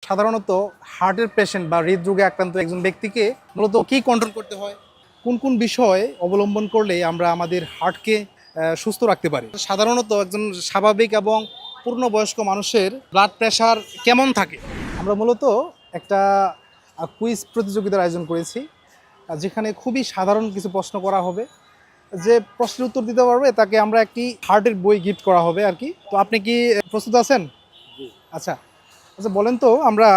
সাধারণত হার্টের পেশেন্ট বা হৃদরোগে আক্রান্ত একজন ব্যক্তিকে মূলত কি কন্ট্রোল করতে হয়, কোন কোন বিষয় অবলম্বন করলে আমরা আমাদের হার্টকে সুস্থ রাখতে পারি। সাধারণত একজন স্বাভাবিক এবং পূর্ণবয়স্ক মানুষের ব্লাড প্রেশার কেমন থাকে, আমরা মূলত একটা কুইজ প্রতিযোগিতার আয়োজন করেছি, যেখানে খুবই সাধারণ কিছু প্রশ্ন করা হবে। যে প্রশ্নের উত্তর দিতে পারবে তাকে আমরা একটি হার্টের বই গিফট করা হবে আর কি। তো আপনি কি প্রস্তুত আছেন? আচ্ছা আচ্ছা, বলেন তো আমরা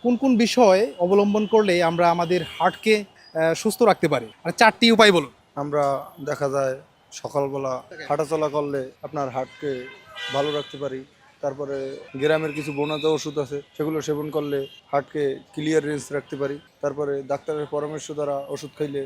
কোন কোন বিষয় অবলম্বন করলে আমরা আমাদের হার্টকে সুস্থ রাখতে পারি, আর চারটি উপায় বলুন। আমরা দেখা যায় সকালবেলা হাঁটাচলা করলে আপনার হার্টকে ভালো রাখতে পারি। তারপরে গ্রামের কিছু বনজ ওষুধ আছে, সেগুলো সেবন করলে হার্টকে ক্লিয়ার রেঞ্জ রাখতে পারি। তারপরে ডাক্তারের পরামর্শ দ্বারা ওষুধ খাইলে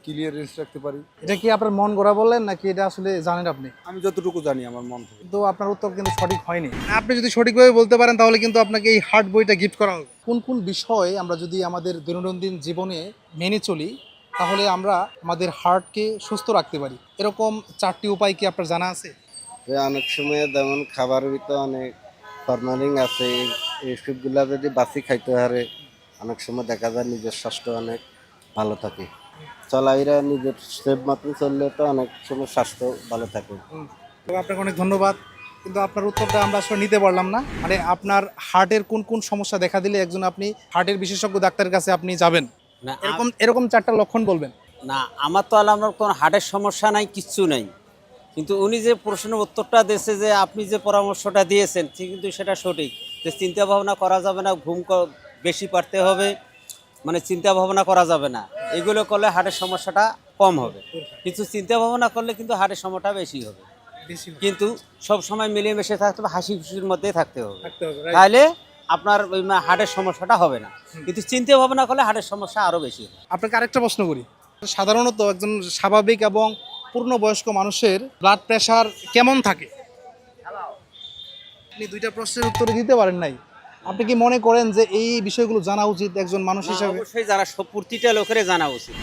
ক্লিয়ার রেঞ্জ রাখতে পারি। এটা কি আপনার মন গড়া বললেন নাকি এটা আসলে জানেন আপনি? আমি যতটুকু জানি আমার মন থেকে। কিন্তু আপনার উত্তর কিন্তু সঠিক হয়নি। আপনি যদি সঠিকভাবে বলতে পারেন তাহলে কিন্তু আপনাকে এই হার্ট বইটা গিফট করা হবে। কোন কোন বিষয় আমরা যদি আমাদের দৈনন্দিন জীবনে মেনে চলি তাহলে আমরা আমাদের হার্টকে সুস্থ রাখতে পারি, এরকম চারটি উপায় কি আপনার জানা আছে? যে অনেক সময় যেমন খাবার ভিতরে অনেক ফরমালিন আছে, এই ওষুধগুলা যদি বাসি খাইতে পারে অনেক সময় দেখা যায় নিজের স্বাস্থ্য অনেক ভালো থাকে। চলাইরা নিজের সেভ মতো চললে তো অনেক সময় স্বাস্থ্য ভালো থাকে। তো আপনাকে অনেক ধন্যবাদ, কিন্তু আপনার উত্তরটা আমরা আসলে নিতে পারলাম না। মানে আপনার হার্টের কোন কোন সমস্যা দেখা দিলে একজন আপনি হার্টের বিশেষজ্ঞ ডাক্তারের কাছে আপনি যাবেন, না এরকম এরকম চারটা লক্ষণ বলবেন। না, আমার তো আমার কোনো হার্টের সমস্যা নাই, কিচ্ছু নাই। কিন্তু উনি যে প্রশ্নের উত্তরটা দিয়েছে, যে আপনি যে পরামর্শটা দিয়েছেন কিন্তু সেটা সঠিক, যে চিন্তা ভাবনা করা যাবে না, বেশি পারতে হবে, মানে চিন্তা ভাবনা করা যাবে না। এগুলো করলে হার্টের সমস্যাটা কম হবে, কিন্তু চিন্তা ভাবনা করলে কিন্তু হার্টের সমস্যাটা বেশি হবে। কিন্তু সব সময় মিলেমিশে থাকতে হবে, হাসি খুশির মধ্যেই থাকতে হবে, তাহলে আপনার ওই হার্টের সমস্যাটা হবে না। কিন্তু চিন্তা ভাবনা করলে হার্টের সমস্যা আরও বেশি হবে। আপনাকে আরেকটা প্রশ্ন করি, সাধারণত একজন স্বাভাবিক এবং পূর্ণবয়স্ক মানুষের ব্লাড প্রেশার কেমন থাকে? আপনি দুইটা প্রশ্নের উত্তর দিতে পারেন নাই। আপনি কি মনে করেন যে এই বিষয়গুলো জানা উচিত একজন মানুষ হিসেবে? অবশ্যই যারা প্রতিটা লোকের জানা উচিত।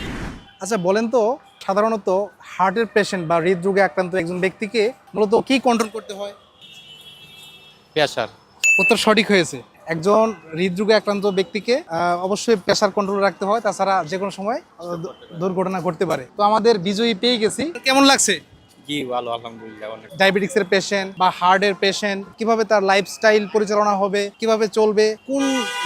আচ্ছা বলেন তো, সাধারণত হার্টের পেশেন্ট বা হৃদরোগে আক্রান্ত একজন ব্যক্তিকে মূলত কি কন্ট্রোল করতে হয়? প্রেশার। উত্তর সঠিক হয়েছে। একজন হৃদরোগে আক্রান্ত ব্যক্তিকে অবশ্যই প্রেশার কন্ট্রোল রাখতে হয়, তাছাড়া যে কোনো সময় দুর্ঘটনা ঘটতে পারে। তো আমাদের বিজয়ী পেয়ে গেছি, কেমন লাগছে? জি ভালো, আলহামদুলিল্লাহ। অনেক ডায়াবেটিক্সের পেশেন্ট বা হার্টের পেশেন্ট কিভাবে তার লাইফস্টাইল পরিচালনা হবে, কিভাবে চলবে, কোন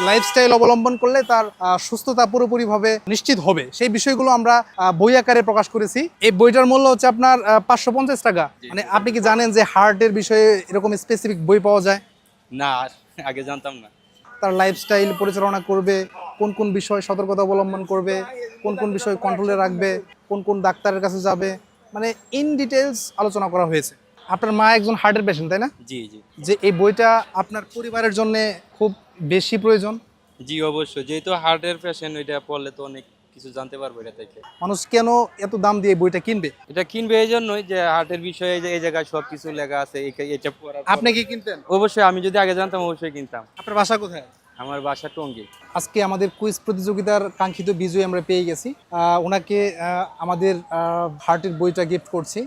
লাইফস্টাইল অবলম্বন করলে তার সুস্থতা পুরোপুরিভাবে নিশ্চিত হবে, সেই বিষয়গুলো আমরা বই আকারে প্রকাশ করেছি। এই বইটার মূল্য হচ্ছে আপনার 550 টাকা। মানে আপনি কি জানেন যে হার্টের বিষয়ে এরকম স্পেসিফিক বই পাওয়া যায়? না, আগে জানতাম না। তার লাইফস্টাইল পরিচালনা করবে, কোন কোন বিষয় সতর্কতা অবলম্বন করবে, কোন কোন বিষয় কন্ট্রোলে রাখবে, কোন কোন ডাক্তারের কাছে যাবে, মানে ইন ডিটেলস আলোচনা করা হয়েছে। আপনার মা একজন হার্টের পেশেন্ট, তাই না? জি জি যে এই বইটা আপনার পরিবারের জন্য খুব বেশি প্রয়োজন। জি অবশ্যই, যেহেতু হার্টের পেশেন্ট, ওইটা পড়লে তো অনেক কিছু জানতে পারবো এটা থেকে। মানুষ কেন এত দাম দিয়ে বইটা কিনবে? এটা কিনবে এই জন্যই যে হার্টের বিষয়ে এই জায়গায় সবকিছু লেখা আছে। এটা পড়ার আপনি কি কিনতেন? অবশ্যই, আমি যদি আগে জানতাম অবশ্যই কিনতাম। আপনার বাসা কোথায়? আমার বাসা টঙ্গী। আজকে আমাদের কুইজ প্রতিযোগিতার কাঙ্ক্ষিত বিজয়ী আমরা পেয়ে গেছি, ওনাকে আমাদের হার্টের বইটা গিফট করছি।